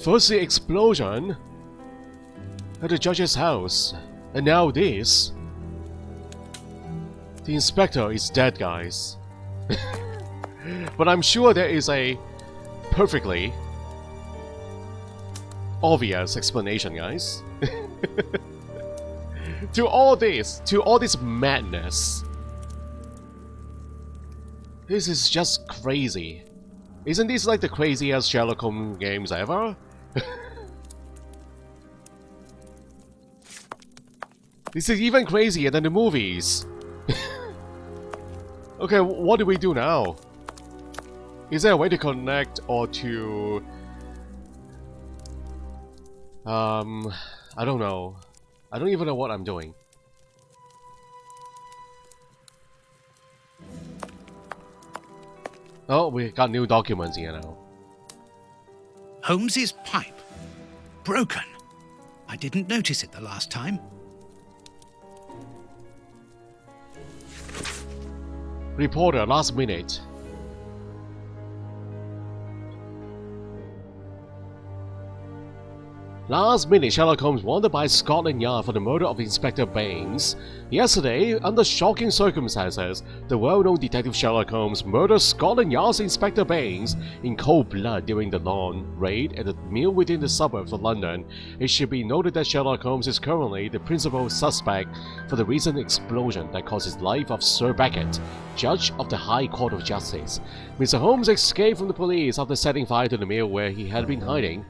First the explosion at the judge's house, and now this. The inspector is dead, guys. But I'm sure there is a perfectly obvious explanation, guys. to all this madness. This is just crazy. Isn't this like the craziest Sherlock Holmes games ever? This is even crazier than the movies. Okay, what do we do now? Is there a way to connect or to... I don't know. I don't even know what I'm doing. Oh, we got new documents here now. Holmes's pipe. Broken. I didn't notice it the last time. Reporter, last minute. Last minute, Sherlock Holmes wanted by Scotland Yard for the murder of Inspector Baines. Yesterday, under shocking circumstances, the well-known detective Sherlock Holmes murdered Scotland Yard's Inspector Baines in cold blood during the long raid at a mill within the suburbs of London. It should be noted that Sherlock Holmes is currently the principal suspect for the recent explosion that caused the life of Sir Beckett, Judge of the High Court of Justice. Mr. Holmes escaped from the police after setting fire to the mill where he had been hiding.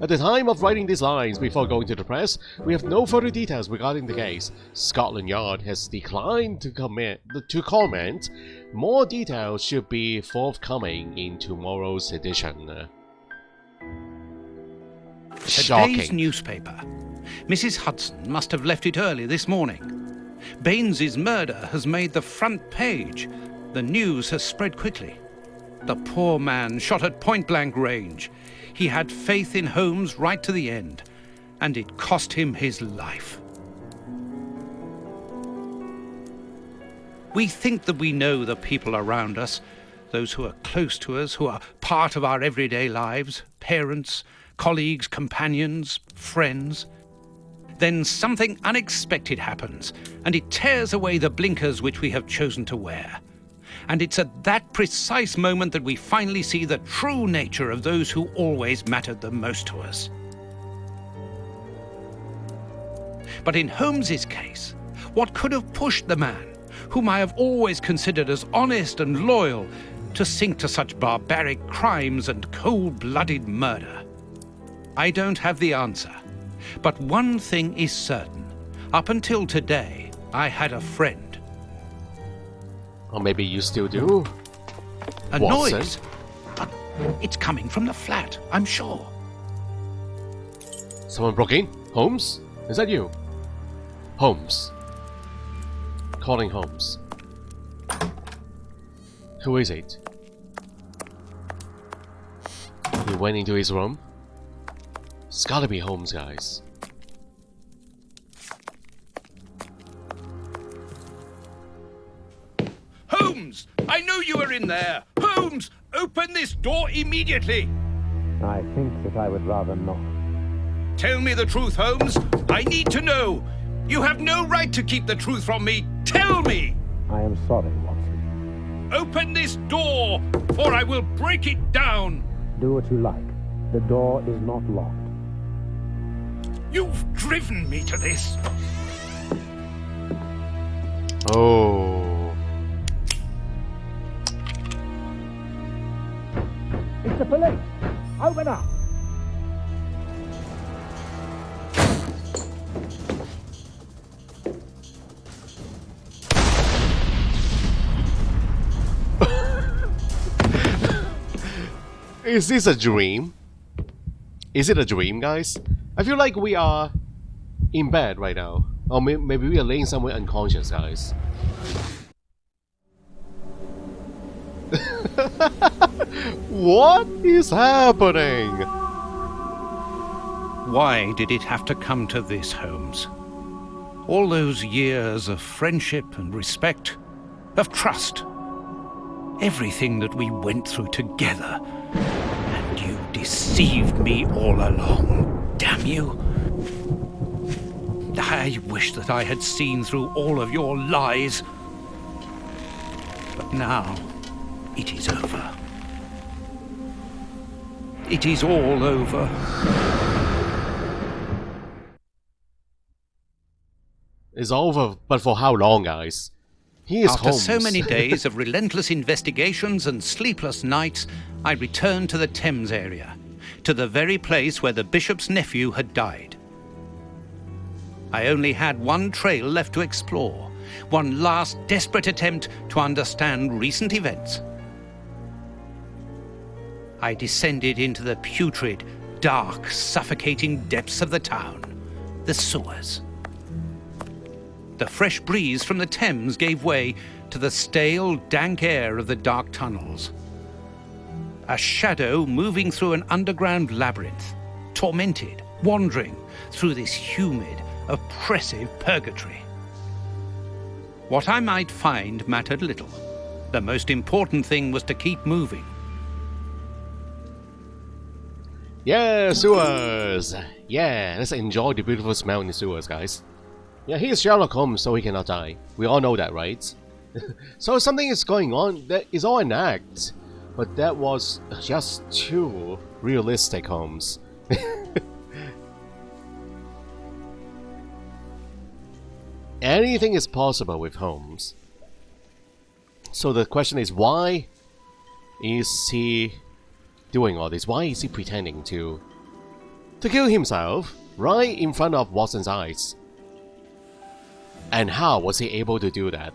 At the time of writing these lines before going to the press, we have no further details regarding the case. Scotland Yard has declined to comment. More details should be forthcoming in tomorrow's edition. Shocking. Today's newspaper. Mrs. Hudson must have left it early this morning. Baines's murder has made the front page. The news has spread quickly. The poor man shot at point-blank range. He had faith in Holmes right to the end, and it cost him his life. We think that we know the people around us, those who are close to us, who are part of our everyday lives, parents, colleagues, companions, friends. Then something unexpected happens, and it tears away the blinkers which we have chosen to wear. And it's at that precise moment that we finally see the true nature of those who always mattered the most to us. But in Holmes's case, what could have pushed the man, whom I have always considered as honest and loyal, to sink to such barbaric crimes and cold-blooded murder? I don't have the answer, but one thing is certain. Up until today, I had a friend. Or maybe you still do? A Watson? noise. But it's coming from the flat, I'm sure. Someone broke in? Holmes? Is that you? Holmes. Calling Holmes. Who is it? He went into his room? It's gotta be Holmes, guys. Holmes! I know you are in there! Holmes! Open this door immediately! I think that I would rather not. Tell me the truth, Holmes! I need to know! You have no right to keep the truth from me! Tell me! I am sorry, Watson. Open this door, or I will break it down! Do what you like. The door is not locked. You've driven me to this! Oh. It's the police! Open up! Is this a dream? Is it a dream, guys? I feel like we are in bed right now. Or maybe we are laying somewhere unconscious, guys. What is happening? Why did it have to come to this, Holmes? All those years of friendship and respect, of trust, everything that we went through together, and deceived me all along. Damn you. I wish that I had seen through all of your lies. But now, it is over. It is all over. It's over, but for how long, guys? He is After Holmes. so many days of relentless investigations and sleepless nights, I returned to the Thames area, to the very place where the bishop's nephew had died. I only had one trail left to explore, one last desperate attempt to understand recent events. I descended into the putrid, dark, suffocating depths of the town, the sewers. The fresh breeze from the Thames gave way to the stale, dank air of the dark tunnels. A shadow moving through an underground labyrinth, tormented, wandering through this humid, oppressive purgatory. What I might find mattered little. The most important thing was to keep moving. Yeah, sewers! Yeah, let's enjoy the beautiful smell in the sewers, guys. Yeah, he is Sherlock Holmes, so he cannot die. We all know that, right? So something is going on. That is all an act. But that was just too realistic, Holmes. Anything is possible with Holmes. So the question is, why is he doing all this? Why is he pretending to kill himself right in front of Watson's eyes? And how was he able to do that?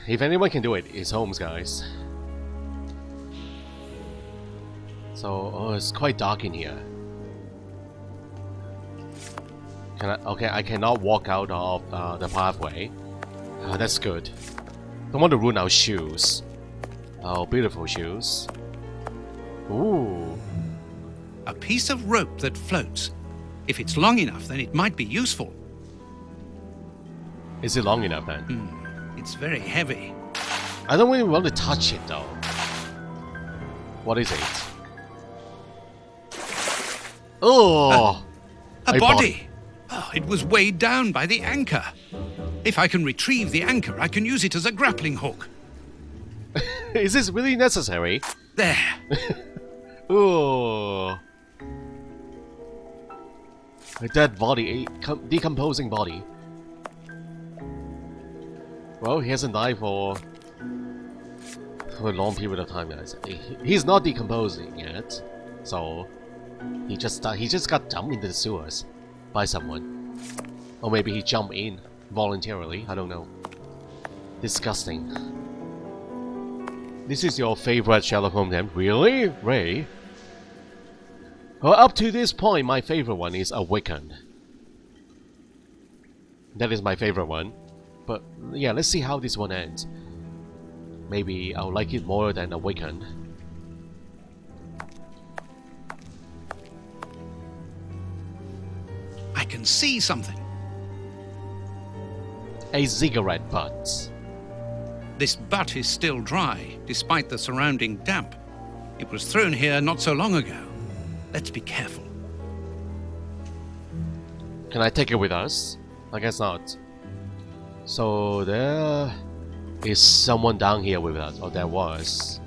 If anyone can do it, it's Holmes, guys. So, oh, it's quite dark in here. Okay, I cannot walk out of the pathway. That's good. Don't want to ruin our shoes. Oh, beautiful shoes. Ooh. A piece of rope that floats. If it's long enough, then it might be useful. Is it long enough then? It's very heavy. I don't really want to touch it though. What is it? Oh! A body! Oh, it was weighed down by the anchor. If I can retrieve the anchor, I can use it as a grappling hook. Is this really necessary? There. Oh. A dead body, a decomposing body. Well, he hasn't died for a long period of time, guys. He's not decomposing yet, so he just got dumped into the sewers by someone, or maybe he jumped in voluntarily. I don't know. Disgusting. This is your favorite Sherlock Holmes game? Really, Ray? Well, up to this point, my favorite one is Awakened. That is my favorite one. But yeah, let's see how this one ends. Maybe I'll like it more than Awakened. I can see something. A cigarette butt. This butt is still dry, despite the surrounding damp. It was thrown here not so long ago. Let's be careful. Can I take it with us? I guess not. So there is someone down here with us, or there was.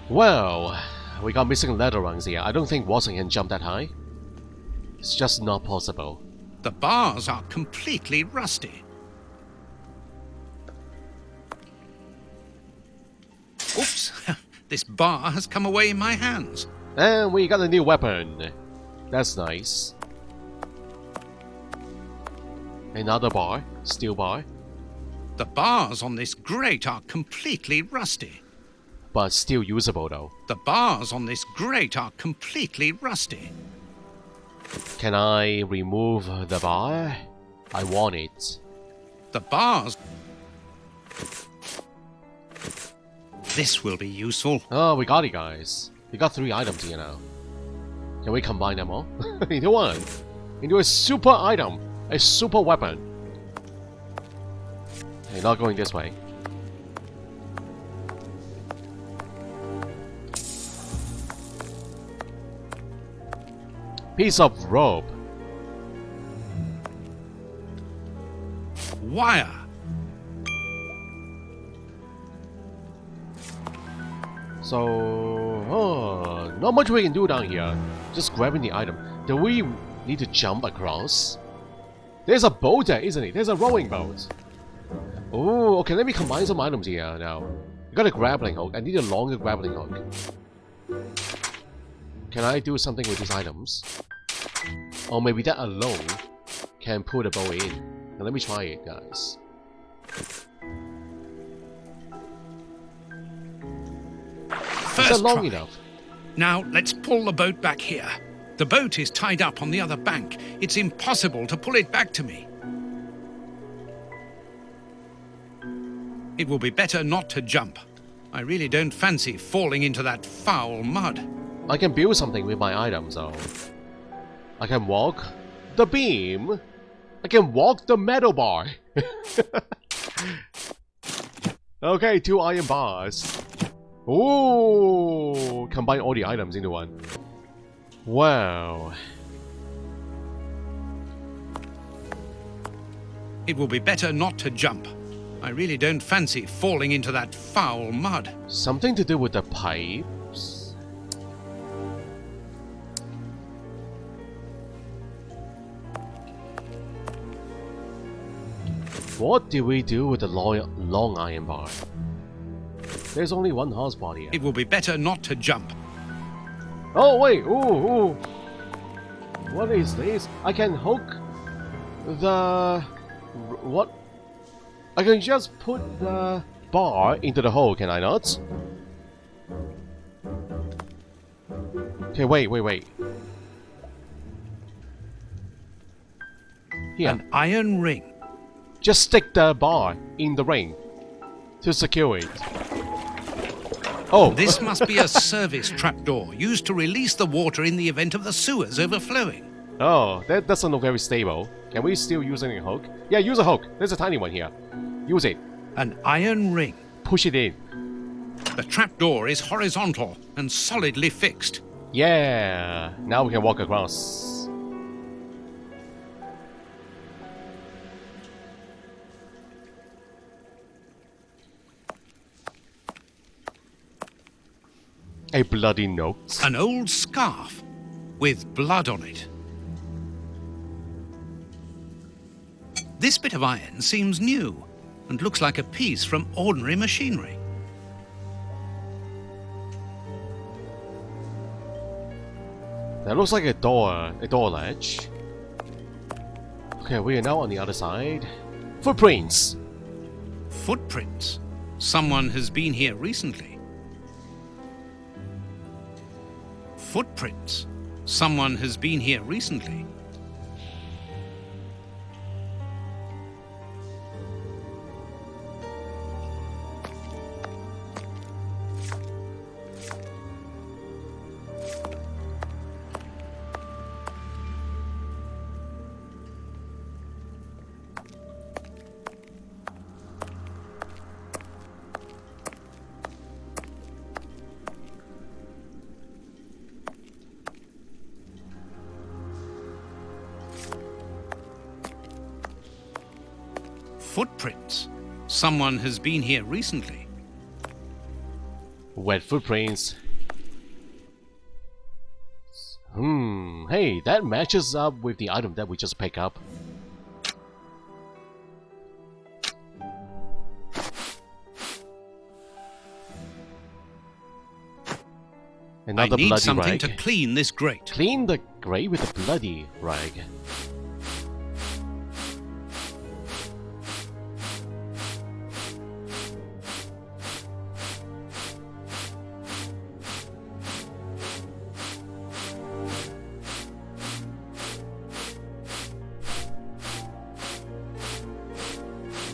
Well, we got missing ladder rungs here. I don't think Watson can jump that high. It's just not possible. The bars are completely rusty. Oops, this bar has come away in my hands. And we got a new weapon. That's nice. Another bar, steel bar. The bars on this grate are completely rusty. But still usable though. The bars on this grate are completely rusty. Can I remove the bar? I want it. The bars... This will be useful. Oh, we got it, guys. We got 3 items here now. Can we combine them all into one? Into a super item, a super weapon. Okay, not going this way. Piece of rope. Wire. So, not much we can do down here. Just grabbing the item. Do we need to jump across? There's a boat there, isn't it? There's a rowing boat. Oh, okay, let me combine some items here now. I got a grappling hook. I need a longer grappling hook. Can I do something with these items? Or maybe that alone can pull the bow in. Now let me try it, guys. Is that long enough? Now let's pull the boat back here. The boat is tied up on the other bank. It's impossible to pull it back to me. It will be better not to jump. I really don't fancy falling into that foul mud. I can build something with my items, though. I can walk the beam. I can walk the metal bar. Okay, 2 iron bars. Ooh, combine all the items into one. Wow. It will be better not to jump. I really don't fancy falling into that foul mud. Something to do with the pipes. What do we do with the long iron bar? There's only one horsepower here. It will be better not to jump. Oh wait, ooh. What is this? I can hook the... what? I can just put the bar into the hole, can I not? Okay, wait. Here. An iron ring. Just stick the bar in the ring to secure it. Oh! This must be a service trapdoor used to release the water in the event of the sewers overflowing. Oh, that doesn't look very stable. Can we still use a hook? Yeah, use a hook. There's a tiny one here. Use it. An iron ring. Push it in. The trapdoor is horizontal and solidly fixed. Yeah! Now we can walk across. A bloody note. An old scarf with blood on it. This bit of iron seems new and looks like a piece from ordinary machinery. That looks like a door latch. Okay, we are now on the other side. Footprints! Footprints. Someone has been here recently. Footprints. Someone has been here recently. Footprints. Someone has been here recently. Wet footprints. Hey, that matches up with the item that we just picked up. Another I need bloody something rag. to clean this grate. Clean the grate with a bloody rag.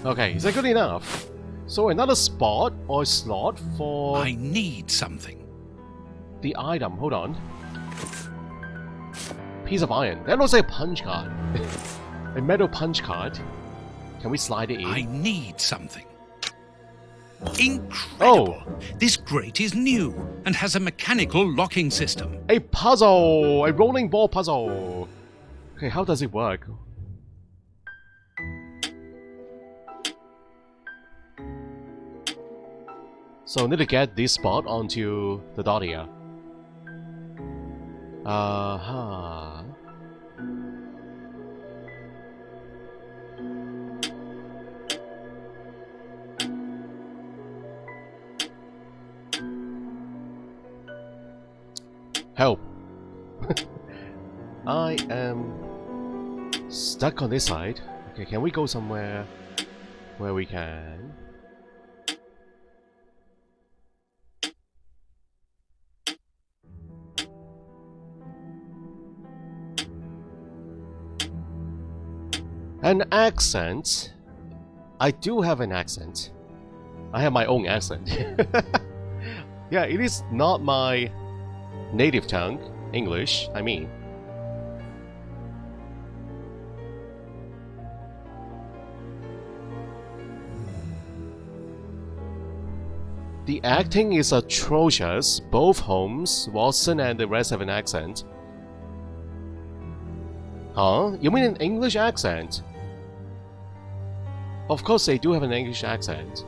Okay, is that good enough? So another spot or slot for I need something. the item. Hold on. piece of iron. That looks like a punch card. A metal punch card. Can we slide it in? I need something. Incredible! Oh. This grate is new and has a mechanical locking system. A puzzle! A rolling ball puzzle! Okay, how does it work? So I need to get this spot onto the dot here. Uh-huh. Help! I am stuck on this side. Okay, can we go somewhere where we can? An accent? I do have an accent. I have my own accent. Yeah, it is not my native tongue, English, I mean. The acting is atrocious. Both Holmes, Watson, and the rest have an accent. Huh? You mean an English accent? Of course they do have an English accent.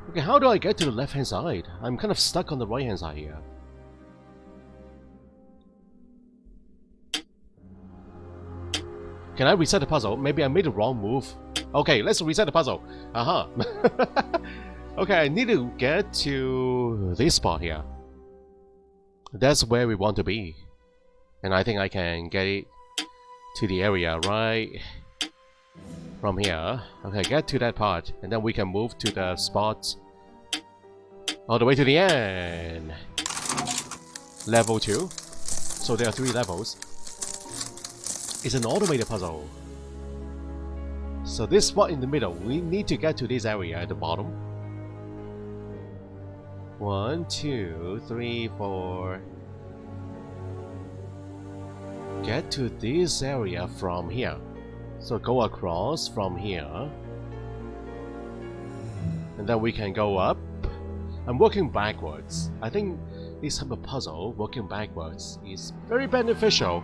Okay, how do I get to the left-hand side? I'm kind of stuck on the right-hand side here. Can I reset the puzzle? Maybe I made the wrong move. Okay, let's reset the puzzle. Aha. Okay, I need to get to this spot here. That's where we want to be. And I think I can get it to the area right from here. Okay, get to that part. And then we can move to the spot all the way to the end. Level 2. So there are 3 levels. It's an automated puzzle. So this spot in the middle, we need to get to this area at the bottom. 1, 2, 3, 4. Get to this area from here. So go across from here. And then we can go up. I'm working backwards. I think this type of puzzle, working backwards, is very beneficial.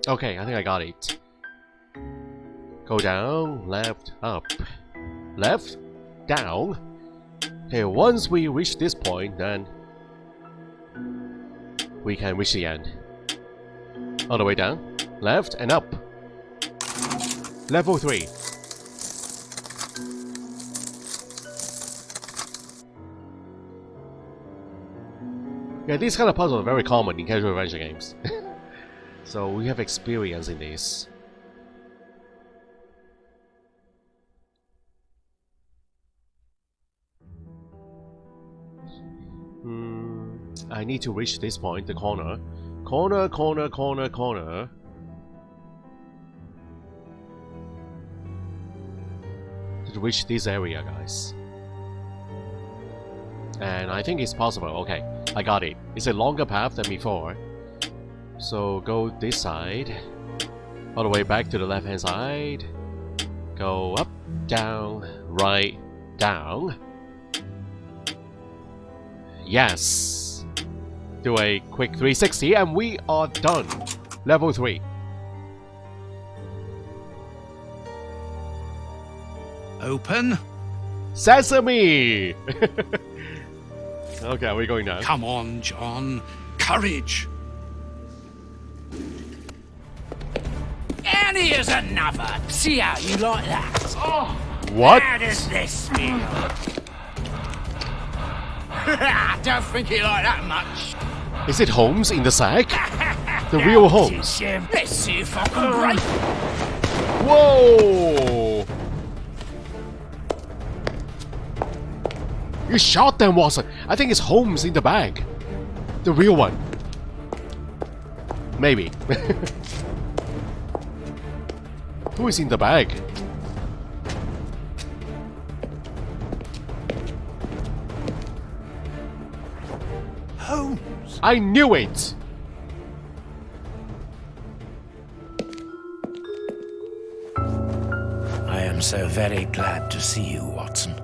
Okay, I think I got it. Go down, left, up. Left, down. Okay, once we reach this point, then we can reach the end. All the way down, left, and up. Level 3. Yeah, these kind of puzzles are very common in casual adventure games. So we have experience in this. I need to reach this point, the corner. Corner, corner, corner, corner. To reach this area, guys. And I think it's possible. Okay, I got it. It's a longer path than before. So go this side, all the way back to the left hand side, go up, down, right, down. Yes! Do a quick 360 and we are done. Level 3. Open. Sesame! Okay, we're going down. Come on, John. Courage. And here's another. See how you like that. Oh, What? how does this feel? Don't think he like that much. Is it Holmes in the sack? The real Holmes. Teach him. Let's see if I can break. Whoa! You shot them, Watson. I think it's Holmes in the bag. The real one. Maybe. Who is in the bag? Holmes! I knew it! I am so very glad to see you, Watson.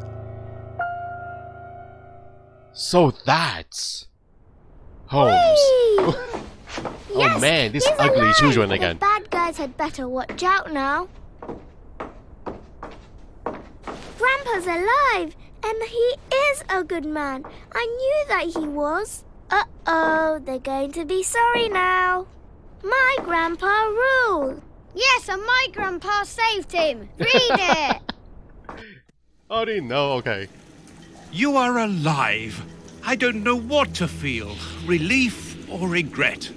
So that's Holmes. Oh man, this he's ugly alive. children again. The bad guys had better watch out now. Grandpa's alive, and he is a good man. I knew that he was. Uh-oh, they're going to be sorry now. My grandpa ruled. Yes, and my grandpa saved him. Read it. I didn't know, okay. You are alive. I don't know what to feel. Relief or regret.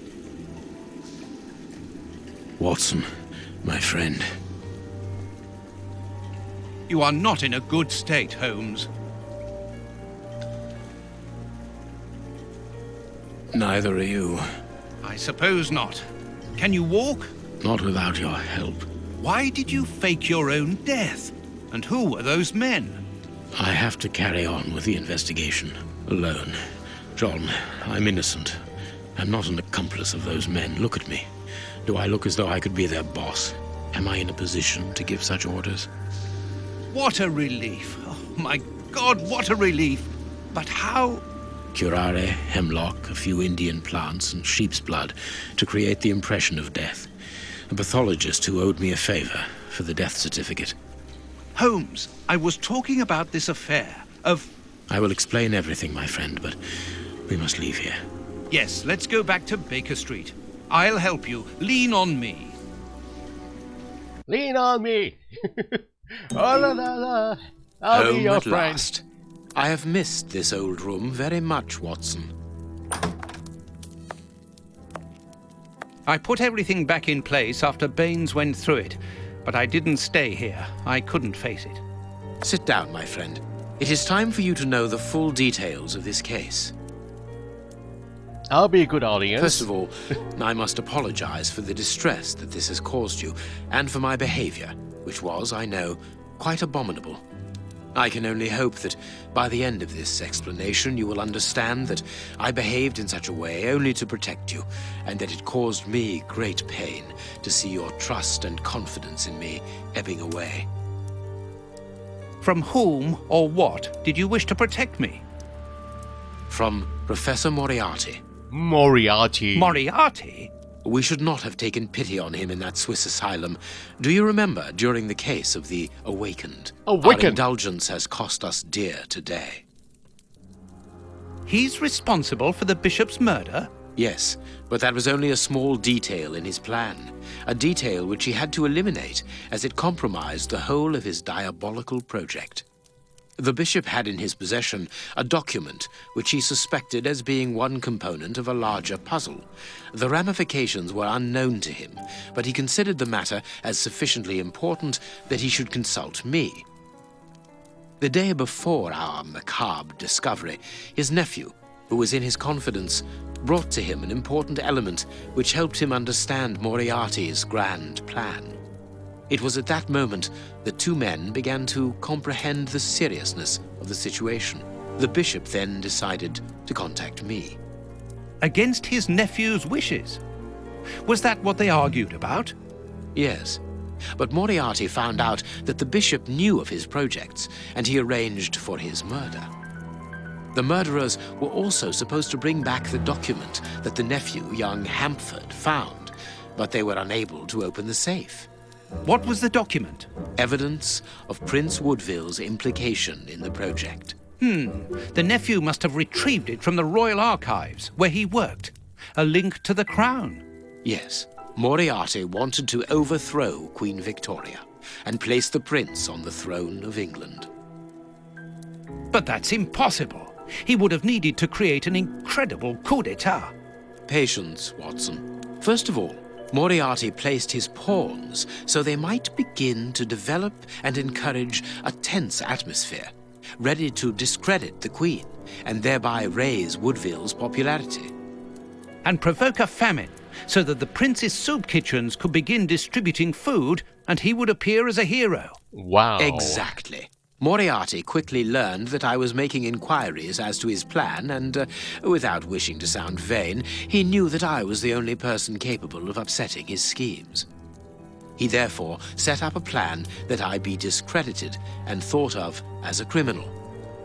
Watson, my friend. You are not in a good state, Holmes. Neither are you. I suppose not. Can you walk? Not without your help. Why did you fake your own death? And who were those men? I have to carry on with the investigation. Alone. John, I'm innocent. I'm not an accomplice of those men. Look at me. Do I look as though I could be their boss? Am I in a position to give such orders? What a relief. Oh, my God, what a relief. But how... Curare, hemlock, a few Indian plants, and sheep's blood to create the impression of death. A pathologist who owed me a favor for the death certificate. Holmes, I was talking about this affair of... I will explain everything, my friend, but we must leave here. Yes, let's go back to Baker Street. I'll help you. Lean on me. Lean on me! Oh la la la! I'll be Home your at friend. last. I have missed this old room very much, Watson. I put everything back in place after Baines went through it, but I didn't stay here. I couldn't face it. Sit down, my friend. It is time for you to know the full details of this case. I'll be a good audience. First of all, I must apologize for the distress that this has caused you, and for my behavior, which was, I know, quite abominable. I can only hope that by the end of this explanation you will understand that I behaved in such a way only to protect you, and that it caused me great pain to see your trust and confidence in me ebbing away. From whom or what did you wish to protect me? From Professor Moriarty. Moriarty. Moriarty? We should not have taken pity on him in that Swiss asylum. Do you remember during the case of the Awakened? Awakened? Our indulgence has cost us dear today. He's responsible for the bishop's murder? Yes, but that was only a small detail in his plan. A detail which he had to eliminate as it compromised the whole of his diabolical project. The bishop had in his possession a document which he suspected as being one component of a larger puzzle. The ramifications were unknown to him, but he considered the matter as sufficiently important that he should consult me. The day before our macabre discovery, his nephew, who was in his confidence, brought to him an important element which helped him understand Moriarty's grand plan. It was at that moment that two men began to comprehend the seriousness of the situation. The bishop then decided to contact me. Against his nephew's wishes? Was that what they argued about? Yes, but Moriarty found out that the bishop knew of his projects, and he arranged for his murder. The murderers were also supposed to bring back the document that the nephew, young Hampford, found, but they were unable to open the safe. What was the document? Evidence of Prince Woodville's implication in the project. The nephew must have retrieved it from the Royal Archives, where he worked. A link to the crown. Yes, Moriarty wanted to overthrow Queen Victoria and place the prince on the throne of England. But that's impossible. He would have needed to create an incredible coup d'etat. Patience, Watson. First of all, Moriarty placed his pawns so they might begin to develop and encourage a tense atmosphere, ready to discredit the Queen and thereby raise Woodville's popularity. And provoke a famine, so that the prince's soup kitchens could begin distributing food and he would appear as a hero. Wow. Exactly. Moriarty quickly learned that I was making inquiries as to his plan and, without wishing to sound vain, he knew that I was the only person capable of upsetting his schemes. He therefore set up a plan that I be discredited and thought of as a criminal.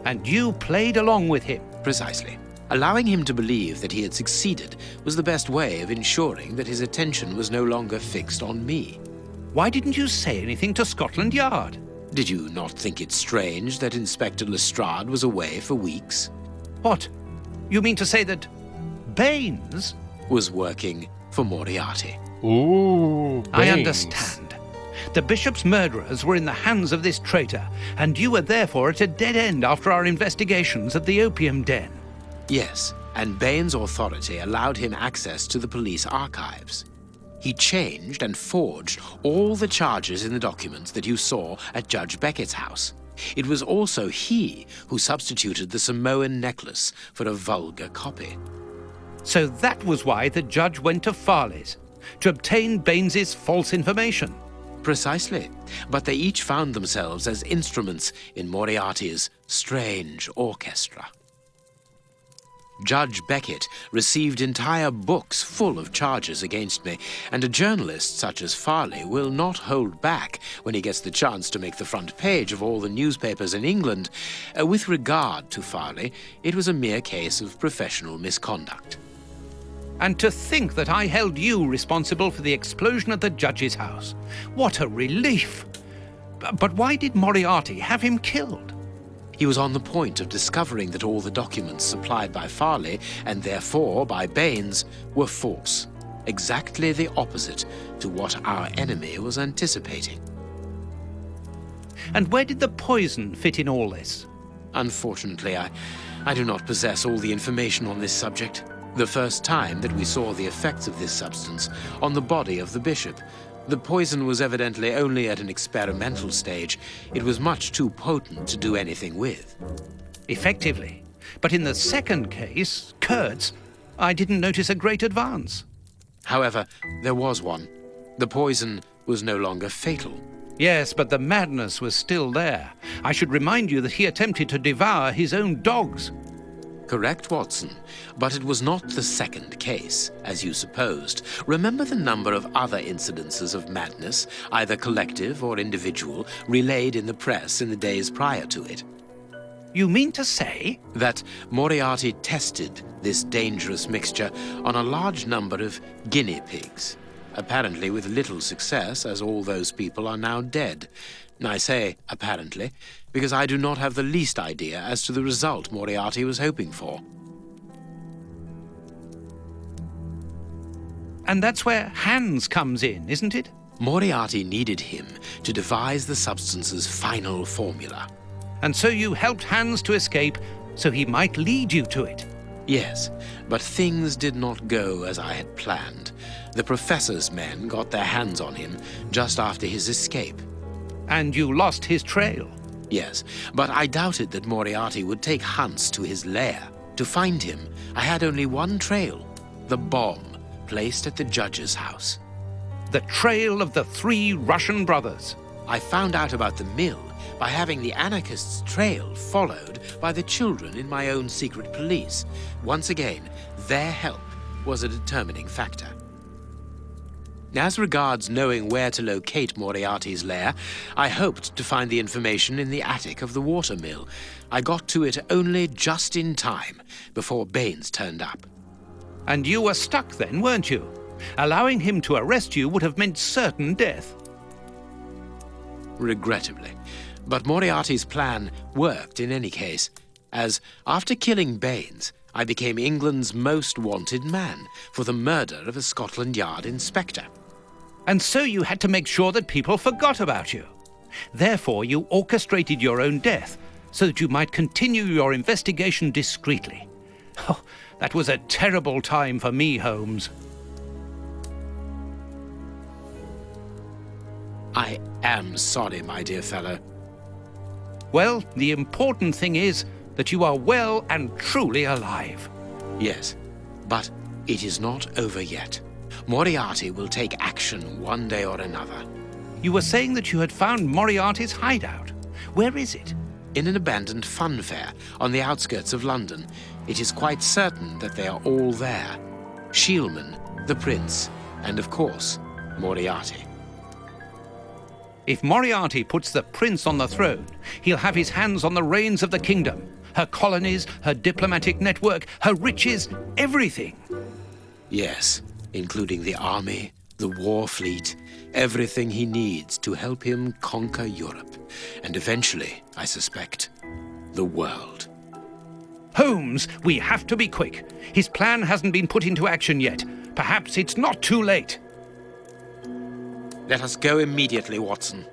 And you played along with him. Precisely. Allowing him to believe that he had succeeded was the best way of ensuring that his attention was no longer fixed on me. Why didn't you say anything to Scotland Yard? Did you not think it strange that Inspector Lestrade was away for weeks? What? You mean to say that Baines? Was working for Moriarty. Ooh, I Baines. understand. The bishop's murderers were in the hands of this traitor, and you were therefore at a dead end after our investigations of the opium den. Yes, and Baines' authority allowed him access to the police archives. He changed and forged all the charges in the documents that you saw at Judge Beckett's house. It was also he who substituted the Samoan necklace for a vulgar copy. So that was why the judge went to Farley's, to obtain Baines's false information. Precisely, but they each found themselves as instruments in Moriarty's strange orchestra. Judge Beckett received entire books full of charges against me, and a journalist such as Farley will not hold back when he gets the chance to make the front page of all the newspapers in England. With regard to Farley, it was a mere case of professional misconduct. And to think that I held you responsible for the explosion at the judge's house. What a relief! But why did Moriarty have him killed? He was on the point of discovering that all the documents supplied by Farley, and therefore by Baines, were false. Exactly the opposite to what our enemy was anticipating. And where did the poison fit in all this? Unfortunately, I do not possess all the information on this subject. The first time that we saw the effects of this substance on the body of the bishop, the poison was evidently only at an experimental stage. It was much too potent to do anything with. Effectively. But in the second case, Kurtz, I didn't notice a great advance. However, there was one. The poison was no longer fatal. Yes, but the madness was still there. I should remind you that he attempted to devour his own dogs. Correct, Watson, but it was not the second case, as you supposed. Remember the number of other incidences of madness, either collective or individual, relayed in the press in the days prior to it. You mean to say? That Moriarty tested this dangerous mixture on a large number of guinea pigs, apparently with little success, as all those people are now dead. I say apparently, because I do not have the least idea as to the result Moriarty was hoping for. And that's where Hans comes in, isn't it? Moriarty needed him to devise the substance's final formula. And so you helped Hans to escape, so he might lead you to it. Yes, but things did not go as I had planned. The professor's men got their hands on him just after his escape. And you lost his trail. Yes, but I doubted that Moriarty would take Hans to his lair. To find him, I had only one trail, the bomb placed at the judge's house. The trail of the 3 Russian brothers. I found out about the mill by having the anarchists' trail followed by the children in my own secret police. Once again, their help was a determining factor. As regards knowing where to locate Moriarty's lair, I hoped to find the information in the attic of the water mill. I got to it only just in time before Baines turned up. And you were stuck then, weren't you? Allowing him to arrest you would have meant certain death. Regrettably. But Moriarty's plan worked in any case, as after killing Baines, I became England's most wanted man for the murder of a Scotland Yard inspector. And so you had to make sure that people forgot about you. Therefore, you orchestrated your own death, so that you might continue your investigation discreetly. Oh, that was a terrible time for me, Holmes. I am sorry, my dear fellow. Well, the important thing is that you are well and truly alive. Yes, but it is not over yet. Moriarty will take action one day or another. You were saying that you had found Moriarty's hideout. Where is it? In an abandoned fun fair on the outskirts of London. It is quite certain that they are all there. Shielman, the prince, and of course, Moriarty. If Moriarty puts the prince on the throne, he'll have his hands on the reins of the kingdom. Her colonies, her diplomatic network, her riches, everything. Yes, including the army, the war fleet, everything he needs to help him conquer Europe. And eventually, I suspect, the world. Holmes, we have to be quick. His plan hasn't been put into action yet. Perhaps it's not too late. Let us go immediately, Watson.